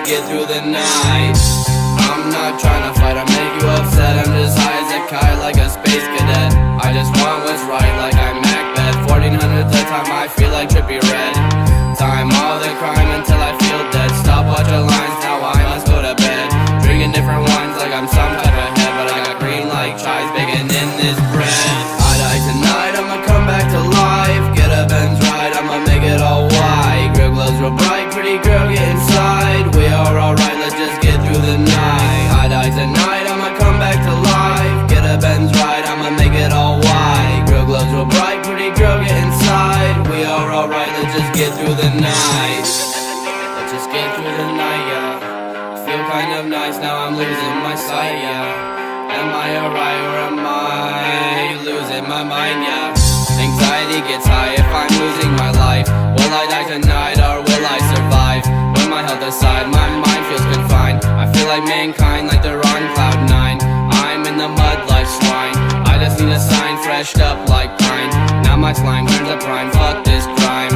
just get through the night. I'm not trying to fight or make you upset, I'm just high as a kite like a space cadet. I just want what's right like I'm Macbeth. 1400 the time I feel like Trippie Redd. Time all the crime until I feel dead. Stop watching lines, now I must go to bed. Drinking different wines like I'm some type of head, but I got green like chives baking in this bread. I die tonight, I'ma come back to life. Get a Benz ride, I'ma make it all white. Grill glows real bright, pretty girl get inside. We are alright, let's just get through the night. I die tonight, I'ma come back to life. Get a Benz ride, I'ma make it all white. Grill glows real bright, pretty girl get inside. We are alright, let's just get through the night. Let's just get through the night, yeah. Feel kind of nice, now I'm losing my sight, yeah. Am I alright or am I losing my mind, yeah? Anxiety gets high if I'm losing my life. Will I die tonight or will I survive? When my health aside, my mind feels confined. I feel like mankind, like they're on cloud 9. I'm in the mud like swine. I just need a sign, freshed up like pine. Now my slime turns to prime, fuck this crime.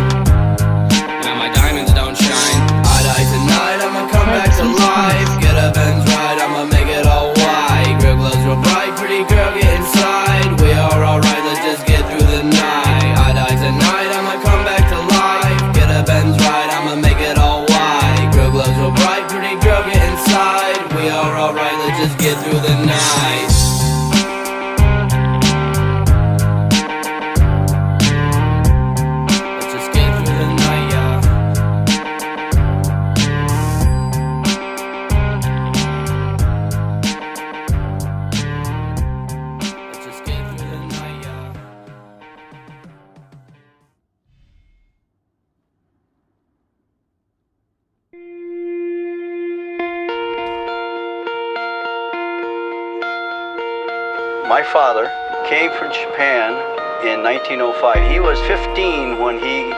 Now my diamonds don't shine. I die tonight, I'ma come back to life. Get a Benz ride, I'ma make it all white. Grill glows real bright, pretty girl get inside. We are alright, let's just get through the night. I die tonight, I'ma come back to life. Get a Benz ride, I'ma make it all white. Grill glows real bright, pretty girl get inside. We are alright, let's just get through the night. My father came from Japan in 1905. He was 15 when he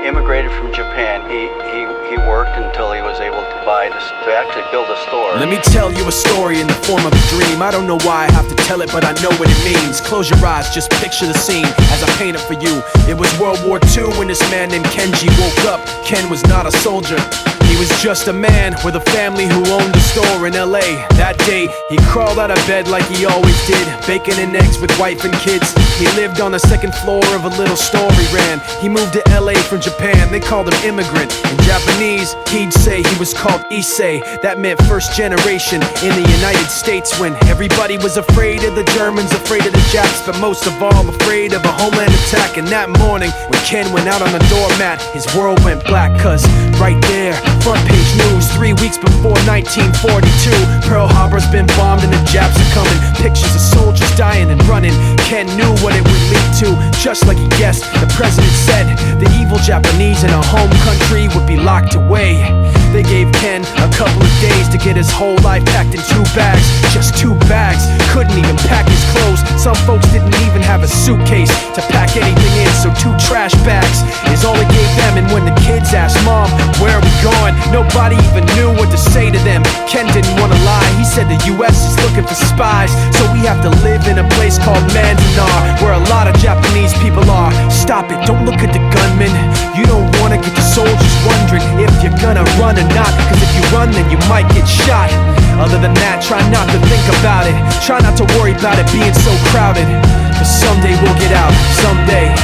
immigrated from Japan. He worked until he was able to actually build a store. Let me tell you a story in the form of a dream. I don't know why I have to tell it, but I know what it means. Close your eyes, just picture the scene as I paint it for you. It was World War II when this man named Kenji woke up. Ken was not a soldier. He was just a man with a family who owned a store in LA. That day, he crawled out of bed like he always did, bacon and eggs with wife and kids. He lived on the second floor of a little store he ran. He moved to LA from Japan, they called him immigrant. In Japanese, he'd say he was called Issei. That meant first generation in the United States, when everybody was afraid of the Germans, afraid of the Japs, but most of all afraid of a homeland attack. And that morning, when Ken went out on the doormat, his world went black, cause right there, front page news, 3 weeks before 1942, Pearl Harbor's been bombed and the Japs are coming. Pictures of soldiers dying and running. Ken knew what it would lead to, just like he guessed. The president said the evil Japanese in our home country would be locked away. They gave Ken a couple of days to get his whole life packed in 2 bags. Just 2 bags, couldn't even pack his clothes. Some folks didn't even have a suitcase to pack anything in, so 2 trash bags is all he gave them. And when the kids asked Mom, where are we going? Nobody even knew what to say to them. Ken didn't want to lie, he said the US is looking for spies, so we have to live in a place called Manzanar, where a lot of Japanese people are. Stop it, don't look at the gunmen. You don't want to get the soldiers wondering if you're gonna run or not, cause if you run then you might get shot. Other than that, try not to think about it. Try not to worry about it being so crowded, cause someday we'll get out. Someday.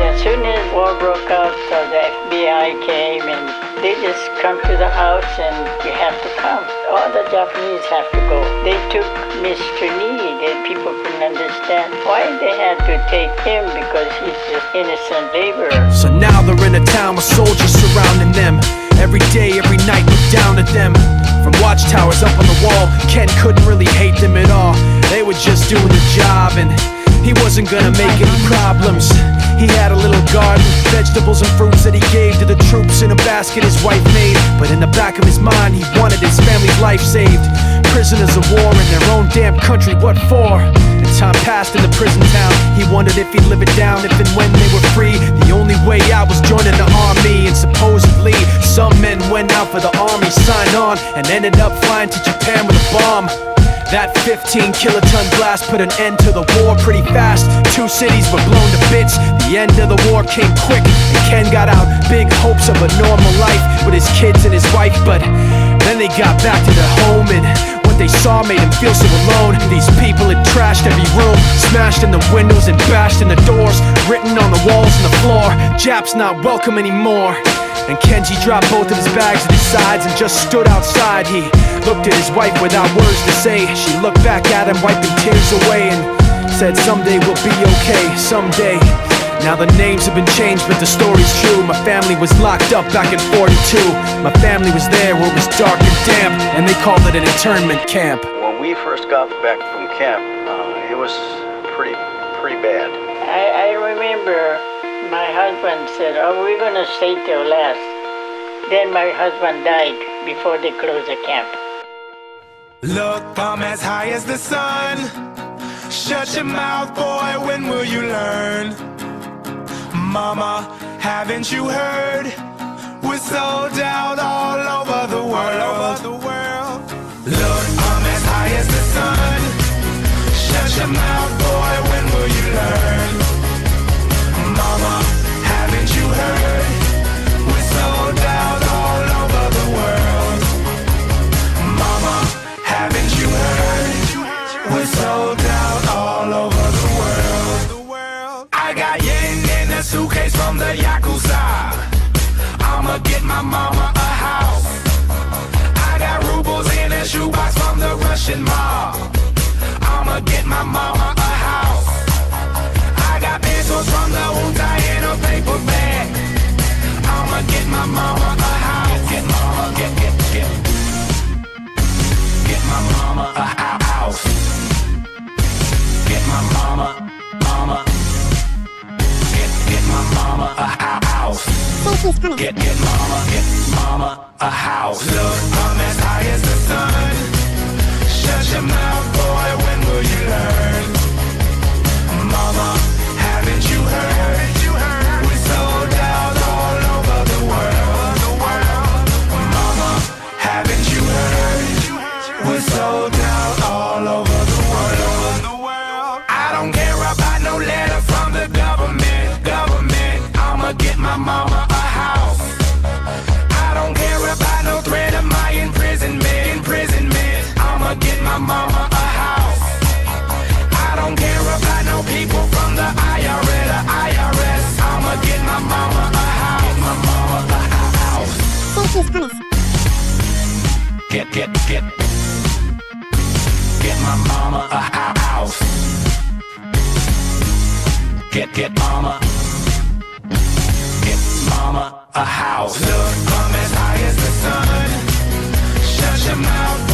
As soon as war broke out, the FBI came and they just come to the house and you have to come. All the Japanese have to go. They took Mr. Need and people couldn't understand why they had to take him, because he's just innocent laborer. So now they're in a town with soldiers surrounding them. Every day, every night, look down at them. From watchtowers up on the wall, Ken couldn't really hate them at all. They were just doing the job and he wasn't gonna make any problems. He had a little garden, vegetables and fruits that he gave to the troops in a basket his wife made. But in the back of his mind, he wanted his family's life saved. Prisoners of war in their own damn country, what for? And time passed in the prison town. He wondered if he'd live it down if and when they were free. The only way out was joining the army, and supposedly some men went out for the army, signed on, and ended up flying to Japan with a bomb. That 15 kiloton blast put an end to the war pretty fast. 2 cities were blown to bits. The end of the war came quick, and Ken got out big hopes of a normal life with his kids and his wife. But then they got back to their home, and what they saw made him feel so alone. These people had trashed every room, smashed in the windows and bashed in the doors, written on the walls and the floor, "Jap's not welcome anymore." And Kenji dropped both of his bags at his sides and just stood outside. He looked at his wife without words to say. She looked back at him, wiping tears away, and said, "Someday we'll be okay, someday." Now the names have been changed, but the story's true. My family was locked up back in 42. My family was there where it was dark and damp, and they called it an internment camp. When we first got back from camp, it was pretty bad. I remember my husband said, "Oh, we're gonna stay till last." Then my husband died before they closed the camp. Look, I'm as high as the sun. Shut your mouth, boy, when will you learn? Mama, haven't you heard? We're sold out all over the world. Look, I'm as high as the sun. Shut your mouth, boy, when will you learn? Mama, haven't you heard? We're sold out all over the world. Mama, haven't you heard? We're sold out all over the world. I got yen in a suitcase from the Yakuza. I'ma get my mama a house. I got rubles in a shoebox from the Russian mob. I'ma get my mama a house. I got pesos from the Wutai in a paper bag. I'ma get my mama a house. Get mama, get my mama a house. Get my mama, get my mama a house. Get mama a house. Look, I'm as high as the sun. Shut your mouth, boy, when will you learn? Mama, haven't you heard? We're sold out all over the world. Mama, haven't you heard? We're sold out all over the world. I don't care about no letter from the government. I'ma get my mama a house. I don't care about no threat of my imprisonment. I'ma get my mama a house. I don't care about no people from the IRS. I'ma get my mama a house. My mama a house. Get my mama a house. Get mama. Get mama a house. Look, I'm as high as the sun. Shut your mouth.